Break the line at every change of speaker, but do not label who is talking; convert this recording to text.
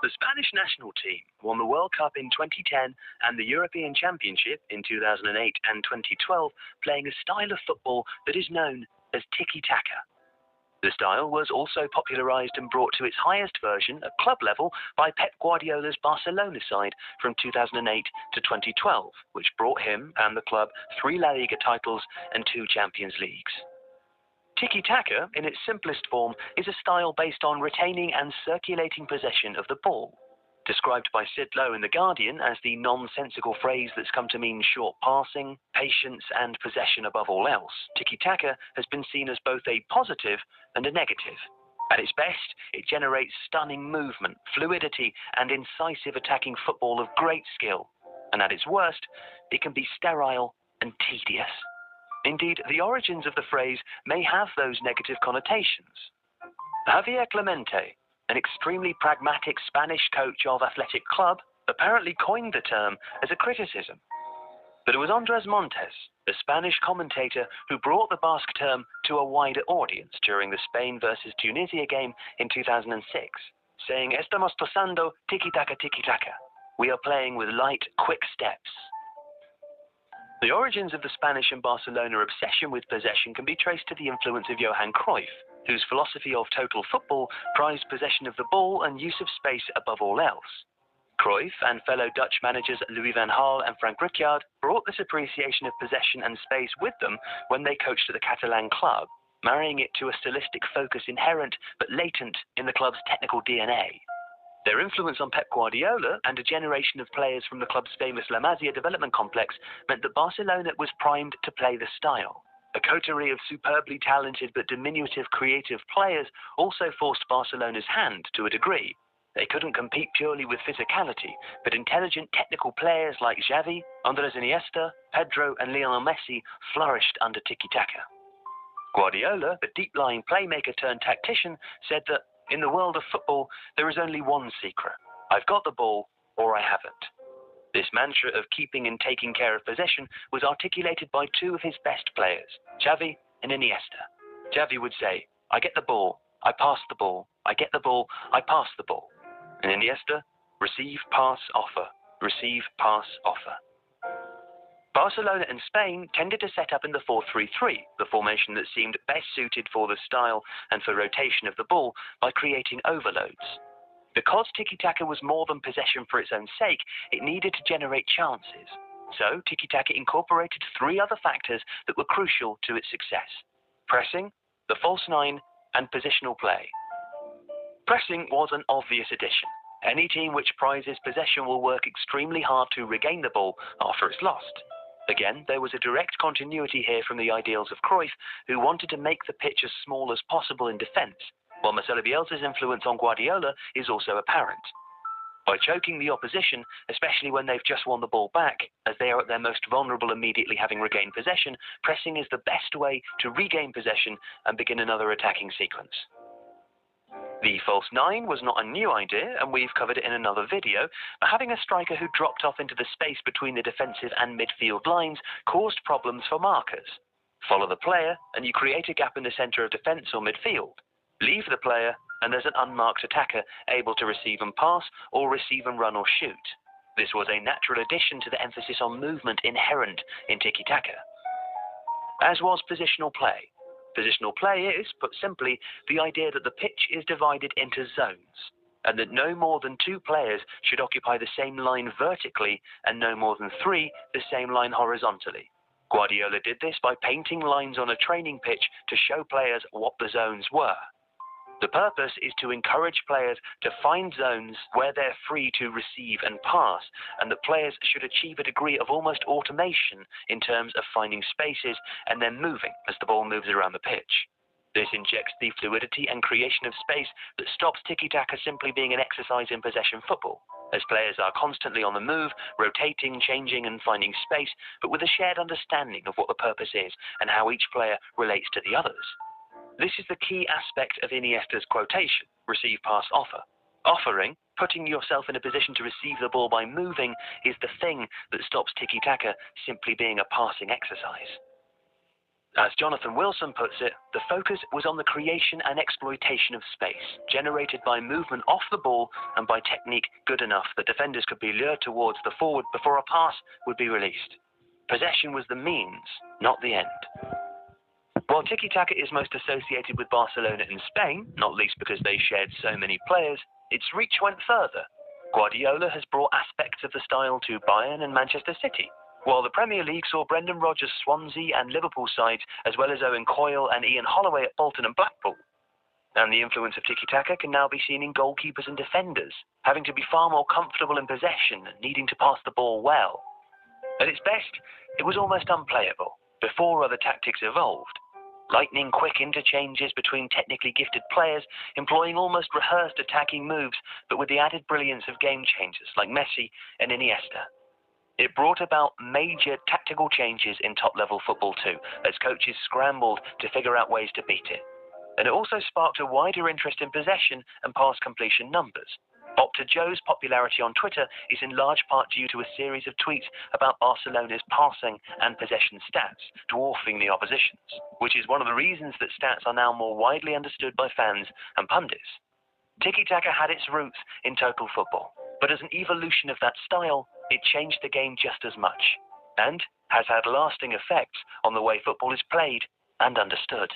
The Spanish national team won the World Cup in 2010 and the European Championship in 2008 and 2012, playing a style of football that is known as Tiki-Taka. The style was also popularized and brought to its highest version at club level by Pep Guardiola's Barcelona side from 2008 to 2012, which brought him and the club 3 La Liga titles and 2 Champions Leagues. Tiki-Taka, in its simplest form, is a style based on retaining and circulating possession of the ball. Described by Sid Lowe in The Guardian as the nonsensical phrase that's come to mean short passing, patience and possession above all else, Tiki-Taka has been seen as both a positive and a negative. At its best, it generates stunning movement, fluidity and incisive attacking football of great skill. And at its worst, it can be sterile and tedious. Indeed, the origins of the phrase may have those negative connotations. Javier Clemente, an extremely pragmatic Spanish coach of athletic club, apparently coined the term as a criticism. But it was Andres Montes, a Spanish commentator, who brought the Basque term to a wider audience during the Spain versus Tunisia game in 2006, saying, "Estamos pasando tiki-taka, tiki-taka." We are playing with light, quick steps. The origins of the Spanish and Barcelona obsession with possession can be traced to the influence of Johan Cruyff, whose philosophy of total football prized possession of the ball and use of space above all else. Cruyff and fellow Dutch managers Louis van Gaal and Frank Rijkaard brought this appreciation of possession and space with them when they coached at the Catalan club, marrying it to a stylistic focus inherent but latent in the club's technical DNA. Their influence on Pep Guardiola and a generation of players from the club's famous La Masia development complex meant that Barcelona was primed to play the style. A coterie of superbly talented but diminutive creative players also forced Barcelona's hand to a degree. They couldn't compete purely with physicality, but intelligent technical players like Xavi, Andres Iniesta, Pedro and Lionel Messi flourished under Tiki-Taka. Guardiola, the deep-lying playmaker turned tactician, said that in the world of football, there is only one secret. I've got the ball, or I haven't. This mantra of keeping and taking care of possession was articulated by 2 of his best players, Xavi and Iniesta. Xavi would say, "I get the ball, I pass the ball, I get the ball, I pass the ball." And Iniesta, receive, pass, offer, receive, pass, offer. Barcelona and Spain tended to set up in the 4-3-3, the formation that seemed best suited for the style and for rotation of the ball by creating overloads. Because Tiki-Taka was more than possession for its own sake, it needed to generate chances. So Tiki-Taka incorporated 3 other factors that were crucial to its success: pressing, the false 9, and positional play. Pressing was an obvious addition. Any team which prizes possession will work extremely hard to regain the ball after it's lost. Again, there was a direct continuity here from the ideals of Cruyff, who wanted to make the pitch as small as possible in defence, while Marcelo Bielsa's influence on Guardiola is also apparent. By choking the opposition, especially when they've just won the ball back, as they are at their most vulnerable immediately having regained possession, pressing is the best way to regain possession and begin another attacking sequence. The false 9 was not a new idea, and we've covered it in another video, but having a striker who dropped off into the space between the defensive and midfield lines caused problems for markers. Follow the player, and you create a gap in the centre of defence or midfield. Leave the player, and there's an unmarked attacker able to receive and pass, or receive and run or shoot. This was a natural addition to the emphasis on movement inherent in Tiki-Taka. As was positional play. Positional play is, put simply, the idea that the pitch is divided into zones, and that no more than 2 players should occupy the same line vertically, and no more than 3 the same line horizontally. Guardiola did this by painting lines on a training pitch to show players what the zones were. The purpose is to encourage players to find zones where they're free to receive and pass, and that players should achieve a degree of almost automation in terms of finding spaces and then moving as the ball moves around the pitch. This injects the fluidity and creation of space that stops Tiki-Taka simply being an exercise in possession football, as players are constantly on the move, rotating, changing and finding space, but with a shared understanding of what the purpose is and how each player relates to the others. This is the key aspect of Iniesta's quotation, receive, pass, offer. Offering, putting yourself in a position to receive the ball by moving, is the thing that stops Tiki-Taka simply being a passing exercise. As Jonathan Wilson puts it, the focus was on the creation and exploitation of space, generated by movement off the ball and by technique good enough that defenders could be lured towards the forward before a pass would be released. Possession was the means, not the end. While Tiki-Taka is most associated with Barcelona in Spain, not least because they shared so many players, its reach went further. Guardiola has brought aspects of the style to Bayern and Manchester City, while the Premier League saw Brendan Rodgers' Swansea and Liverpool sides, as well as Owen Coyle and Ian Holloway at Bolton and Blackpool. And the influence of Tiki-Taka can now be seen in goalkeepers and defenders, having to be far more comfortable in possession and needing to pass the ball well. At its best, it was almost unplayable, before other tactics evolved. Lightning quick interchanges between technically gifted players, employing almost rehearsed attacking moves, but with the added brilliance of game changers like Messi and Iniesta. It brought about major tactical changes in top-level football too, as coaches scrambled to figure out ways to beat it. And it also sparked a wider interest in possession and pass completion numbers. Opta Joe's popularity on Twitter is in large part due to a series of tweets about Barcelona's passing and possession stats, dwarfing the opposition's, which is one of the reasons that stats are now more widely understood by fans and pundits. Tiki-Taka had its roots in total football, but as an evolution of that style, it changed the game just as much, and has had lasting effects on the way football is played and understood.